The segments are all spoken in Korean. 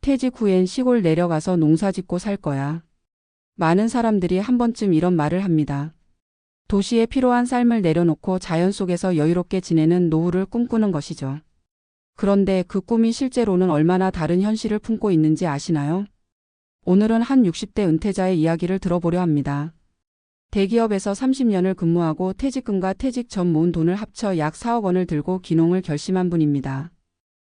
퇴직 후엔 시골 내려가서 농사 짓고 살 거야. 많은 사람들이 한 번쯤 이런 말을 합니다. 도시에 필요한 삶을 내려놓고 자연 속에서 여유롭게 지내는 노후를 꿈꾸는 것이죠. 그런데 그 꿈이 실제로는 얼마나 다른 현실을 품고 있는지 아시나요? 오늘은 한 60대 은퇴자의 이야기를 들어보려 합니다. 대기업에서 30년을 근무하고 퇴직금과 퇴직 전 모은 돈을 합쳐 약 4억 원을 들고 귀농을 결심한 분입니다.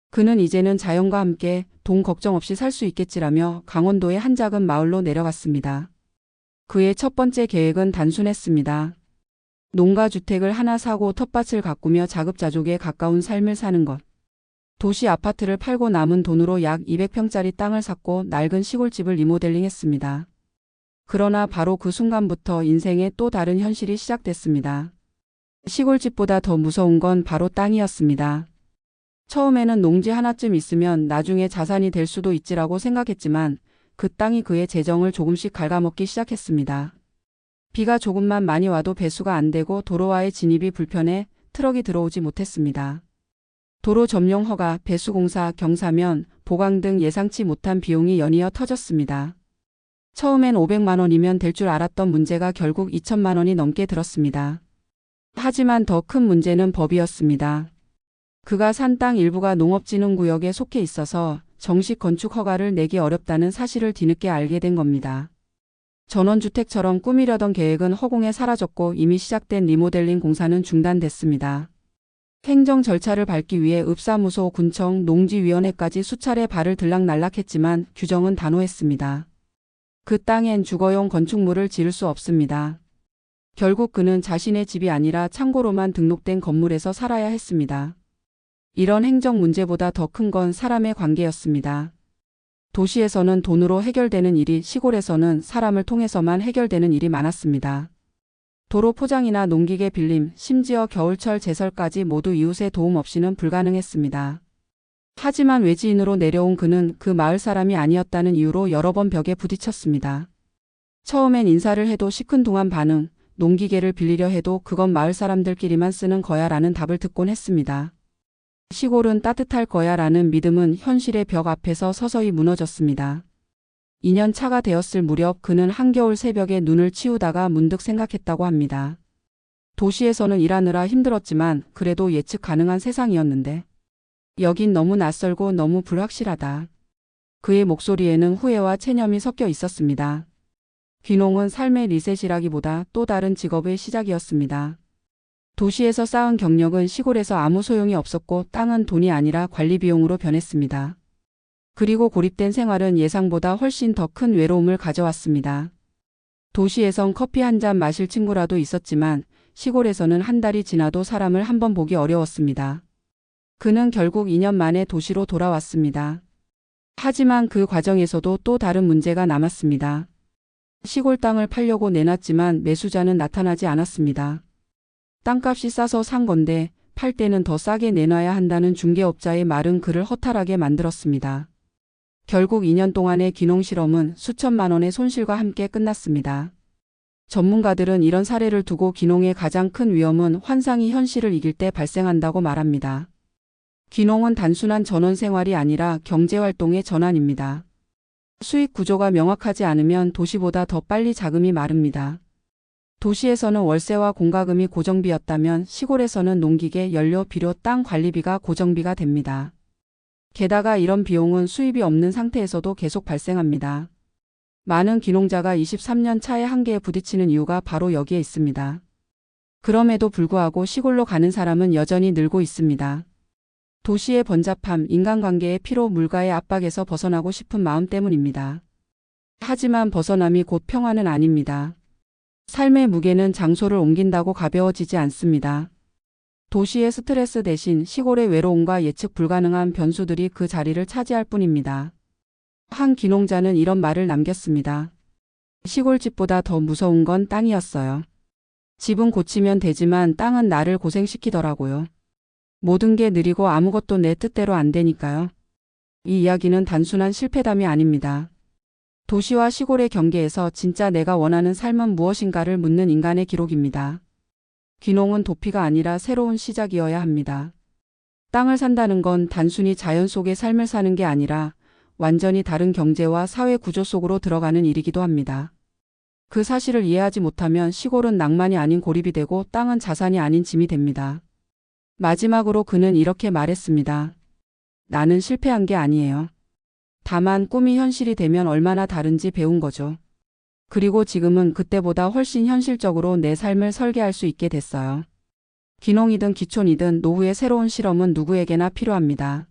그는 이제는 자연과 함께 돈 걱정 없이 살 수 있겠지라며 강원도의 한 작은 마을로 내려갔습니다. 그의 첫 번째 계획은 단순했습니다. 농가주택을 하나 사고 텃밭을 가꾸며 자급자족에 가까운 삶을 사는 것. 도시 아파트를 팔고 남은 돈으로 약 200평짜리 땅을 샀고 낡은 시골집을 리모델링했습니다. 그러나 바로 그 순간부터 인생의 또 다른 현실이 시작됐습니다. 시골집보다 더 무서운 건 바로 땅이었습니다. 처음에는 농지 하나쯤 있으면 나중에 자산이 될 수도 있지라고 생각했지만 그 땅이 그의 재정을 조금씩 갉아먹기 시작했습니다. 비가 조금만 많이 와도 배수가 안 되고 도로와의 진입이 불편해 트럭이 들어오지 못했습니다. 도로 점용 허가, 배수공사, 경사면, 보강 등 예상치 못한 비용이 연이어 터졌습니다. 처음엔 500만 원이면 될 줄 알았던 문제가 결국 2천만 원이 넘게 들었습니다. 하지만 더 큰 문제는 법이었습니다. 그가 산 땅 일부가 농업진흥구역에 속해 있어서 정식 건축 허가를 내기 어렵다는 사실을 뒤늦게 알게 된 겁니다. 전원주택처럼 꾸미려던 계획은 허공에 사라졌고 이미 시작된 리모델링 공사는 중단됐습니다. 행정 절차를 밟기 위해 읍사무소, 군청, 농지위원회까지 수차례 발을 들락날락했지만 규정은 단호했습니다. 그 땅엔 주거용 건축물을 지을 수 없습니다. 결국 그는 자신의 집이 아니라 창고로만 등록된 건물에서 살아야 했습니다. 이런 행정 문제보다 더 큰 건 사람의 관계였습니다. 도시에서는 돈으로 해결되는 일이, 시골에서는 사람을 통해서만 해결되는 일이 많았습니다. 도로 포장이나 농기계 빌림, 심지어 겨울철 제설까지 모두 이웃의 도움 없이는 불가능했습니다. 하지만 외지인으로 내려온 그는 그 마을 사람이 아니었다는 이유로 여러 번 벽에 부딪혔습니다. 처음엔 인사를 해도 시큰둥한 반응, 농기계를 빌리려 해도 그건 마을 사람들끼리만 쓰는 거야 라는 답을 듣곤 했습니다. 시골은 따뜻할 거야 라는 믿음은 현실의 벽 앞에서 서서히 무너졌습니다. 2년 차가 되었을 무렵 그는 한겨울 새벽에 눈을 치우다가 문득 생각했다고 합니다. 도시에서는 일하느라 힘들었지만 그래도 예측 가능한 세상이었는데 여긴 너무 낯설고 너무 불확실하다. 그의 목소리에는 후회와 체념이 섞여 있었습니다. 귀농은 삶의 리셋이라기보다 또 다른 직업의 시작이었습니다. 도시에서 쌓은 경력은 시골에서 아무 소용이 없었고 땅은 돈이 아니라 관리 비용으로 변했습니다. 그리고 고립된 생활은 예상보다 훨씬 더 큰 외로움을 가져왔습니다. 도시에선 커피 한 잔 마실 친구라도 있었지만 시골에서는 한 달이 지나도 사람을 한 번 보기 어려웠습니다. 그는 결국 2년 만에 도시로 돌아왔습니다. 하지만 그 과정에서도 또 다른 문제가 남았습니다. 시골 땅을 팔려고 내놨지만 매수자는 나타나지 않았습니다. 땅값이 싸서 산 건데 팔 때는 더 싸게 내놔야 한다는 중개업자의 말은 그를 허탈하게 만들었습니다. 결국 2년 동안의 귀농 실험은 수천만 원의 손실과 함께 끝났습니다. 전문가들은 이런 사례를 두고 귀농의 가장 큰 위험은 환상이 현실을 이길 때 발생한다고 말합니다. 귀농은 단순한 전원 생활이 아니라 경제활동의 전환입니다. 수익 구조가 명확하지 않으면 도시보다 더 빨리 자금이 마릅니다. 도시에서는 월세와 공과금이 고정비였다면 시골에서는 농기계, 연료, 비료, 땅 관리비가 고정비가 됩니다. 게다가 이런 비용은 수입이 없는 상태에서도 계속 발생합니다. 많은 귀농자가 23년 차의 한계에 부딪히는 이유가 바로 여기에 있습니다. 그럼에도 불구하고 시골로 가는 사람은 여전히 늘고 있습니다. 도시의 번잡함, 인간관계의 피로, 물가의 압박에서 벗어나고 싶은 마음 때문입니다. 하지만 벗어남이 곧 평화는 아닙니다. 삶의 무게는 장소를 옮긴다고 가벼워지지 않습니다. 도시의 스트레스 대신 시골의 외로움과 예측 불가능한 변수들이 그 자리를 차지할 뿐입니다. 한 귀농자는 이런 말을 남겼습니다. 시골집보다 더 무서운 건 땅이었어요. 집은 고치면 되지만 땅은 나를 고생시키더라고요. 모든 게 느리고 아무것도 내 뜻대로 안 되니까요. 이 이야기는 단순한 실패담이 아닙니다. 도시와 시골의 경계에서 진짜 내가 원하는 삶은 무엇인가를 묻는 인간의 기록입니다. 귀농은 도피가 아니라 새로운 시작이어야 합니다. 땅을 산다는 건 단순히 자연 속의 삶을 사는 게 아니라 완전히 다른 경제와 사회 구조 속으로 들어가는 일이기도 합니다. 그 사실을 이해하지 못하면 시골은 낭만이 아닌 고립이 되고 땅은 자산이 아닌 짐이 됩니다. 마지막으로 그는 이렇게 말했습니다. 나는 실패한 게 아니에요. 다만 꿈이 현실이 되면 얼마나 다른지 배운 거죠. 그리고 지금은 그때보다 훨씬 현실적으로 내 삶을 설계할 수 있게 됐어요. 귀농이든 귀촌이든 노후의 새로운 실험은 누구에게나 필요합니다.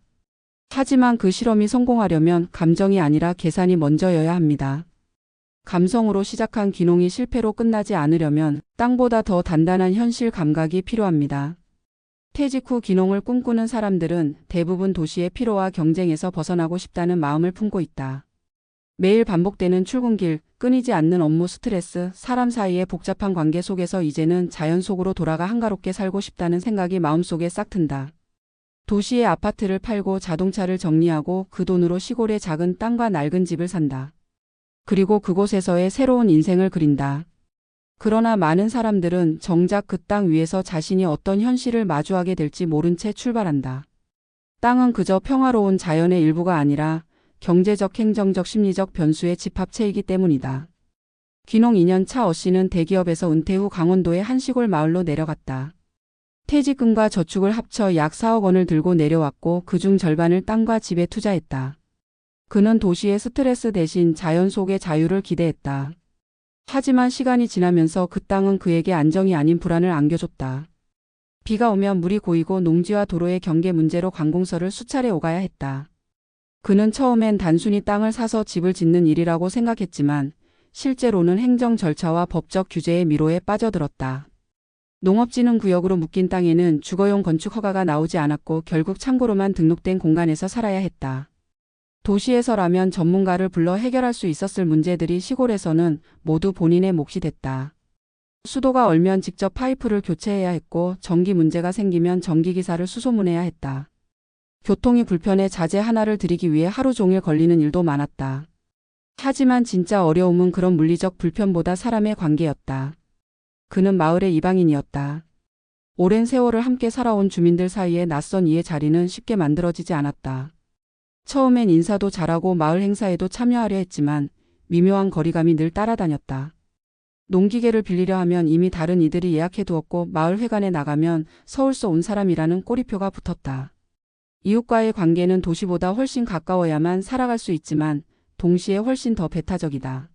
하지만 그 실험이 성공하려면 감정이 아니라 계산이 먼저여야 합니다. 감성으로 시작한 귀농이 실패로 끝나지 않으려면 땅보다 더 단단한 현실 감각이 필요합니다. 퇴직 후 귀농을 꿈꾸는 사람들은 대부분 도시의 피로와 경쟁에서 벗어나고 싶다는 마음을 품고 있다. 매일 반복되는 출근길, 끊이지 않는 업무 스트레스, 사람 사이의 복잡한 관계 속에서 이제는 자연 속으로 돌아가 한가롭게 살고 싶다는 생각이 마음속에 싹 튼다. 도시의 아파트를 팔고 자동차를 정리하고 그 돈으로 시골의 작은 땅과 낡은 집을 산다. 그리고 그곳에서의 새로운 인생을 그린다. 그러나 많은 사람들은 정작 그 땅 위에서 자신이 어떤 현실을 마주하게 될지 모른 채 출발한다. 땅은 그저 평화로운 자연의 일부가 아니라 경제적, 행정적, 심리적 변수의 집합체이기 때문이다. 귀농 2년 차 씨는 대기업에서 은퇴 후 강원도의 한 시골 마을로 내려갔다. 퇴직금과 저축을 합쳐 약 4억 원을 들고 내려왔고 그중 절반을 땅과 집에 투자했다. 그는 도시의 스트레스 대신 자연 속의 자유를 기대했다. 하지만 시간이 지나면서 그 땅은 그에게 안정이 아닌 불안을 안겨줬다. 비가 오면 물이 고이고 농지와 도로의 경계 문제로 관공서를 수차례 오가야 했다. 그는 처음엔 단순히 땅을 사서 집을 짓는 일이라고 생각했지만 실제로는 행정 절차와 법적 규제의 미로에 빠져들었다. 농업진흥구역으로 묶인 땅에는 주거용 건축 허가가 나오지 않았고 결국 창고로만 등록된 공간에서 살아야 했다. 도시에서라면 전문가를 불러 해결할 수 있었을 문제들이 시골에서는 모두 본인의 몫이 됐다. 수도가 얼면 직접 파이프를 교체해야 했고 전기 문제가 생기면 전기기사를 수소문해야 했다. 교통이 불편해 자재 하나를 들이기 위해 하루 종일 걸리는 일도 많았다. 하지만 진짜 어려움은 그런 물리적 불편보다 사람의 관계였다. 그는 마을의 이방인이었다. 오랜 세월을 함께 살아온 주민들 사이에 낯선 이의 자리는 쉽게 만들어지지 않았다. 처음엔 인사도 잘하고 마을 행사에도 참여하려 했지만 미묘한 거리감이 늘 따라다녔다. 농기계를 빌리려 하면 이미 다른 이들이 예약해두었고 마을 회관에 나가면 서울서 온 사람이라는 꼬리표가 붙었다. 이웃과의 관계는 도시보다 훨씬 가까워야만 살아갈 수 있지만 동시에 훨씬 더 배타적이다.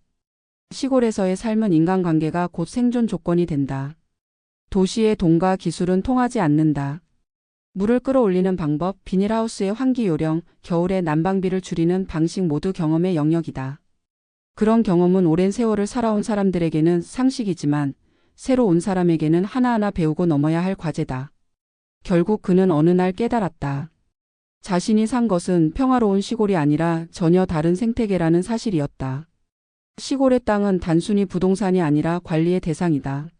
시골에서의 삶은 인간관계가 곧 생존 조건이 된다. 도시의 돈과 기술은 통하지 않는다. 물을 끌어올리는 방법, 비닐하우스의 환기 요령, 겨울에 난방비를 줄이는 방식 모두 경험의 영역이다. 그런 경험은 오랜 세월을 살아온 사람들에게는 상식이지만 새로 온 사람에게는 하나하나 배우고 넘어야 할 과제다. 결국 그는 어느 날 깨달았다. 자신이 산 것은 평화로운 시골이 아니라 전혀 다른 생태계라는 사실이었다. 시골의 땅은 단순히 부동산이 아니라 관리의 대상이다.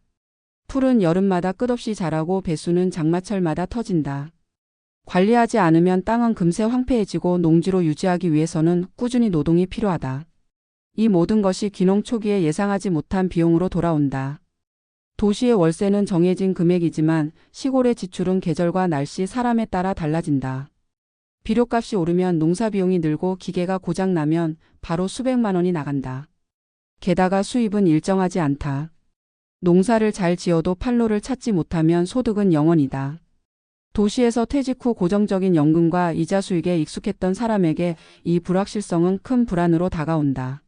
풀은 여름마다 끝없이 자라고 배수는 장마철마다 터진다. 관리하지 않으면 땅은 금세 황폐해지고 농지로 유지하기 위해서는 꾸준히 노동이 필요하다. 이 모든 것이 귀농 초기에 예상하지 못한 비용으로 돌아온다. 도시의 월세는 정해진 금액이지만 시골의 지출은 계절과 날씨, 사람에 따라 달라진다. 비료값이 오르면 농사비용이 늘고 기계가 고장나면 바로 수백만 원이 나간다. 게다가 수입은 일정하지 않다. 농사를 잘 지어도 판로를 찾지 못하면 소득은 0원이다. 도시에서 퇴직 후 고정적인 연금과 이자 수익에 익숙했던 사람에게 이 불확실성은 큰 불안으로 다가온다.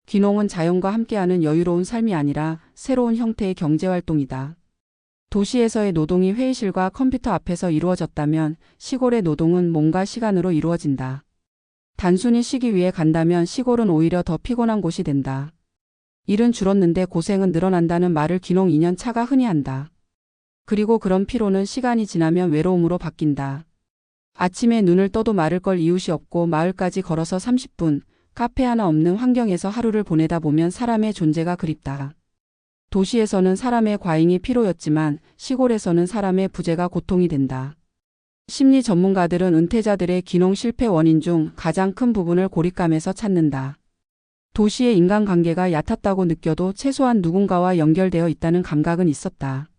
귀농은 자연과 함께하는 여유로운 삶이 아니라 새로운 형태의 경제활동이다. 도시에서의 노동이 회의실과 컴퓨터 앞에서 이루어졌다면 시골의 노동은 몸과 시간으로 이루어진다. 단순히 쉬기 위해 간다면 시골은 오히려 더 피곤한 곳이 된다. 일은 줄었는데 고생은 늘어난다는 말을 귀농 2년 차가 흔히 한다. 그리고 그런 피로는 시간이 지나면 외로움으로 바뀐다. 아침에 눈을 떠도 마를 걸 이웃이 없고 마을까지 걸어서 30분, 카페 하나 없는 환경에서 하루를 보내다 보면 사람의 존재가 그립다. 도시에서는 사람의 과잉이 필요였지만 시골에서는 사람의 부재가 고통이 된다. 심리 전문가들은 은퇴자들의 귀농 실패 원인 중 가장 큰 부분을 고립감에서 찾는다. 도시의 인간관계가 얕았다고 느껴도 최소한 누군가와 연결되어 있다는 감각은 있었다.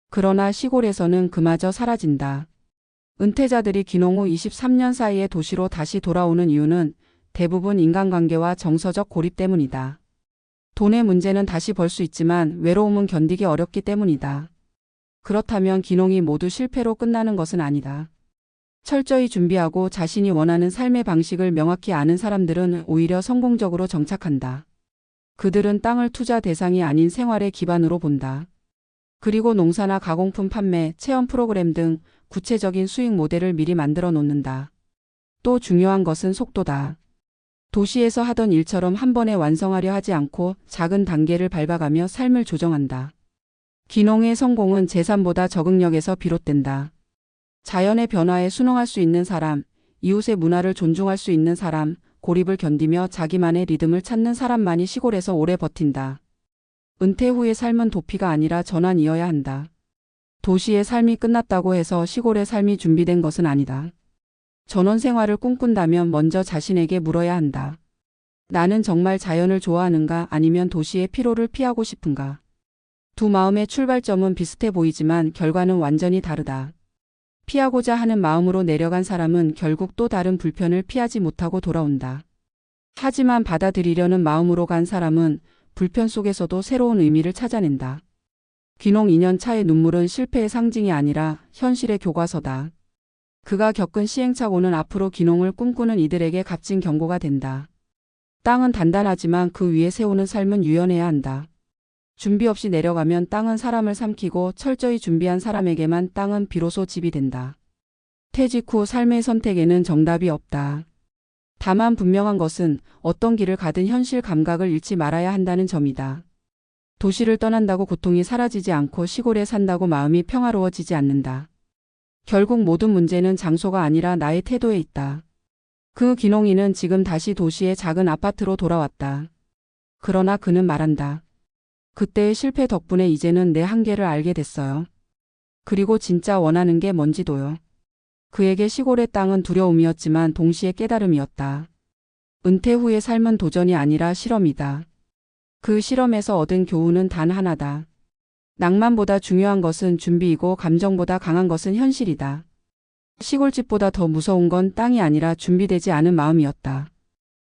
그러나 시골에서는 그마저 사라진다. 은퇴자들이 귀농 후 23년 사이에 도시로 다시 돌아오는 이유는 대부분 인간관계와 정서적 고립 때문이다. 돈의 문제는 다시 벌 수 있지만 외로움은 견디기 어렵기 때문이다. 그렇다면 귀농이 모두 실패로 끝나는 것은 아니다. 철저히 준비하고 자신이 원하는 삶의 방식을 명확히 아는 사람들은 오히려 성공적으로 정착한다. 그들은 땅을 투자 대상이 아닌 생활의 기반으로 본다. 그리고 농사나 가공품 판매, 체험 프로그램 등 구체적인 수익 모델을 미리 만들어 놓는다. 또 중요한 것은 속도다. 도시에서 하던 일처럼 한 번에 완성하려 하지 않고 작은 단계를 밟아가며 삶을 조정한다. 귀농의 성공은 재산보다 적응력에서 비롯된다. 자연의 변화에 순응할 수 있는 사람, 이웃의 문화를 존중할 수 있는 사람, 고립을 견디며 자기만의 리듬을 찾는 사람만이 시골에서 오래 버틴다. 은퇴 후의 삶은 도피가 아니라 전환이어야 한다. 도시의 삶이 끝났다고 해서 시골의 삶이 준비된 것은 아니다. 전원 생활을 꿈꾼다면 먼저 자신에게 물어야 한다. 나는 정말 자연을 좋아하는가 아니면 도시의 피로를 피하고 싶은가? 두 마음의 출발점은 비슷해 보이지만 결과는 완전히 다르다. 피하고자 하는 마음으로 내려간 사람은 결국 또 다른 불편을 피하지 못하고 돌아온다. 하지만 받아들이려는 마음으로 간 사람은 불편 속에서도 새로운 의미를 찾아낸다. 귀농 2년 차의 눈물은 실패의 상징이 아니라 현실의 교과서다. 그가 겪은 시행착오는 앞으로 귀농을 꿈꾸는 이들에게 값진 경고가 된다. 땅은 단단하지만 그 위에 세우는 삶은 유연해야 한다. 준비 없이 내려가면 땅은 사람을 삼키고 철저히 준비한 사람에게만 땅은 비로소 집이 된다. 퇴직 후 삶의 선택에는 정답이 없다. 다만 분명한 것은 어떤 길을 가든 현실 감각을 잃지 말아야 한다는 점이다. 도시를 떠난다고 고통이 사라지지 않고 시골에 산다고 마음이 평화로워지지 않는다. 결국 모든 문제는 장소가 아니라 나의 태도에 있다. 그 귀농인은 지금 다시 도시의 작은 아파트로 돌아왔다. 그러나 그는 말한다. 그때의 실패 덕분에 이제는 내 한계를 알게 됐어요. 그리고 진짜 원하는 게 뭔지도요. 그에게 시골의 땅은 두려움이었지만 동시에 깨달음이었다. 은퇴 후의 삶은 도전이 아니라 실험이다. 그 실험에서 얻은 교훈은 단 하나다. 낭만보다 중요한 것은 준비이고 감정보다 강한 것은 현실이다. 시골집보다 더 무서운 건 땅이 아니라 준비되지 않은 마음이었다.